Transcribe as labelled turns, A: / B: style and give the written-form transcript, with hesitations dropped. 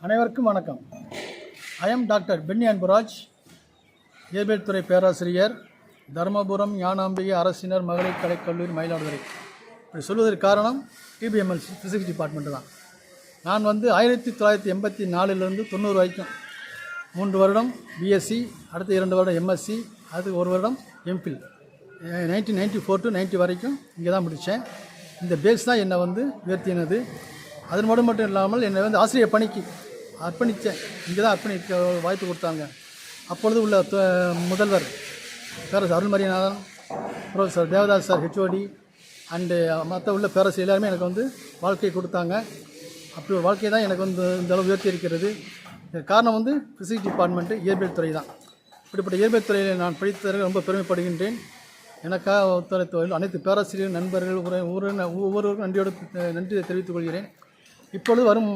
A: அனைவருக்கும் வணக்கம். I am doctor Benny Anburaj, இயற்பியல் துறை பேராசிரியர், தருமபுரம் ஞானாம்பிகை அரசினர் மகளிர் கலைக்கல்லூரி, மயிலாடுதுறை. இப்படி சொல்வதற்கு காரணம் டிபிஎம்எல் ஃபிசிக்ஸ் டிபார்ட்மெண்ட்டு தான். நான் 1984 90 வரைக்கும் 3 வருடம் பிஎஸ்சி, அடுத்து 2 வருடம் எம்எஸ்சி, அது 1 வருடம் எம்ஃபில். 1994 to 90 வரைக்கும் இங்கே தான் முடித்தேன். இந்த பேஸ் தான் என்னை உயர்த்தினது. அது மட்டும் இல்லாமல் என்னை ஆசிரியர் பணிக்கு அர்ப்பணித்தேன். இங்கே தான் அர்ப்பணிக்க வாய்ப்பு கொடுத்தாங்க. அப்பொழுது உள்ள முதல்வர் பேராசிரியர் Arulmarianathan, professor Devadas sir HOD and மற்ற உள்ள பேராசிரியர் எல்லாருமே எனக்கு வாழ்க்கையை கொடுத்தாங்க. அப்படி ஒரு வாழ்க்கை தான் எனக்கு இந்த அளவு உயர்த்தி இருக்கிறது. இதுக்கு காரணம் ஃபிசிக்ஸ் டிபார்ட்மெண்ட்டு, இயற்பியல் துறை தான். இப்படிப்பட்ட இயற்பியல் துறையில் நான் படித்ததற்கு ரொம்ப பெருமைப்படுகின்றேன். எனக்காக ஒத்துழைத்த அனைத்து பேராசிரியர் நண்பர்கள் ஒவ்வொருவருக்கும் நன்றி தெரிவித்துக் கொள்கிறேன். இப்பொழுது வரும்